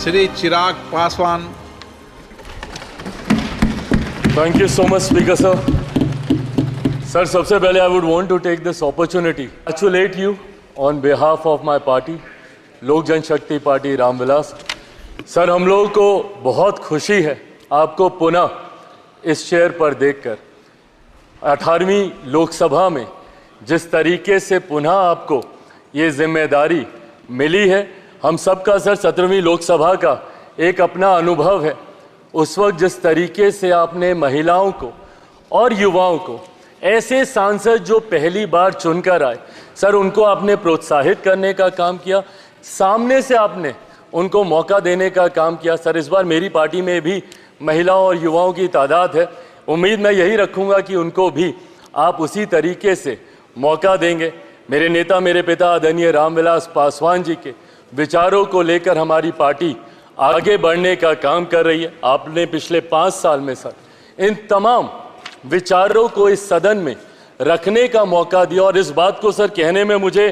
Shri Chirag Paswan. Thank you so much, Speaker sir. Sir, सबसे पहले I would want to take this opportunity to congratulate you on behalf of my party, लोक जनशक्ति party Ramvilas. Sir, हम लोगों को बहुत खुशी है आपको पुनः इस चेयर पर देखकर। 18वीं लोकसभा में जिस तरीके से पुनः आपको ये जिम्मेदारी मिली है, हम सबका सर 17वीं लोकसभा का एक अपना अनुभव है। उस वक्त जिस तरीके से आपने महिलाओं को और युवाओं को, ऐसे सांसद जो पहली बार चुनकर आए, सर उनको आपने प्रोत्साहित करने का काम किया, सामने से आपने उनको मौका देने का काम किया। सर, इस बार मेरी पार्टी में भी महिलाओं और युवाओं की तादाद है। उम्मीद मैं यही रखूंगा कि उनको भी आप उसी तरीके से मौका देंगे। मेरे नेता, मेरे पिता आदरणीय रामविलास पासवान जी के विचारों को लेकर हमारी पार्टी आगे बढ़ने का काम कर रही है। आपने पिछले 5 साल में सर इन तमाम विचारों को इस सदन में रखने का मौका दिया और इस बात को सर कहने में मुझे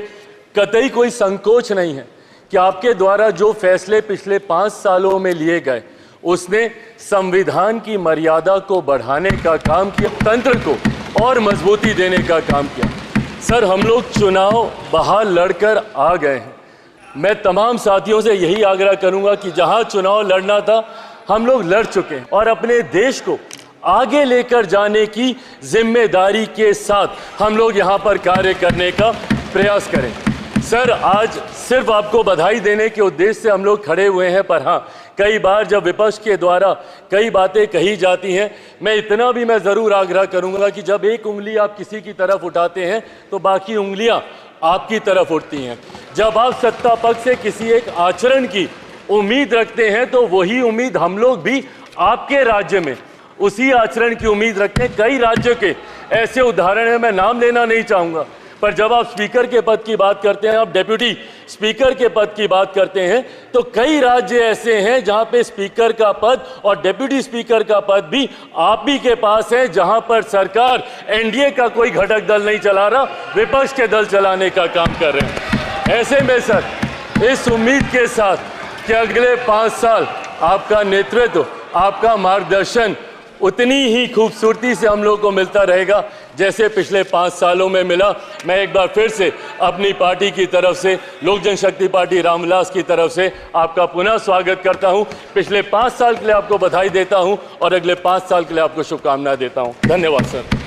कतई कोई संकोच नहीं है कि आपके द्वारा जो फैसले पिछले 5 सालों में लिए गए, उसने संविधान की मर्यादा को बढ़ाने का काम किया, तंत्र को और मजबूती देने का काम किया। सर, हम लोग चुनाव बाहर लड़कर आ गए हैं। मैं तमाम साथियों से यही आग्रह करूंगा कि जहां चुनाव लड़ना था हम लोग लड़ चुके हैं और अपने देश को आगे लेकर जाने की जिम्मेदारी के साथ हम लोग यहां पर कार्य करने का प्रयास करें। सर, आज सिर्फ आपको बधाई देने के उद्देश्य से हम लोग खड़े हुए हैं, पर हाँ, कई बार जब विपक्ष के द्वारा कई बातें कही जाती हैं, मैं इतना भी मैं ज़रूर आग्रह करूंगा कि जब एक उंगली आप किसी की तरफ उठाते हैं तो बाकी उंगलियां आपकी तरफ उठती हैं। जब आप सत्ता पक्ष से किसी एक आचरण की उम्मीद रखते हैं तो वही उम्मीद हम लोग भी आपके राज्य में उसी आचरण की उम्मीद रखते हैं। कई राज्यों के ऐसे उदाहरण हैं, मैं नाम लेना नहीं चाहूँगा, पर जब आप स्पीकर के पद की बात करते हैं, आप डेप्यूटी स्पीकर के पद की बात करते हैं, तो कई राज्य ऐसे हैं जहां पे स्पीकर का पद और डेप्यूटी स्पीकर का पद भी आप ही के पास है, जहां पर सरकार एनडीए का कोई घटक दल नहीं चला रहा, विपक्ष के दल चलाने का काम कर रहे हैं। ऐसे में सर, इस उम्मीद के साथ कि अगले 5 साल आपका नेतृत्व, आपका मार्गदर्शन उतनी ही खूबसूरती से हम लोगों को मिलता रहेगा जैसे पिछले 5 सालों में मिला। मैं एक बार फिर से अपनी पार्टी की तरफ से, लोक जनशक्ति पार्टी रामविलास की तरफ से आपका पुनः स्वागत करता हूं। पिछले 5 साल के लिए आपको बधाई देता हूं और अगले 5 साल के लिए आपको शुभकामनाएं देता हूं। धन्यवाद सर।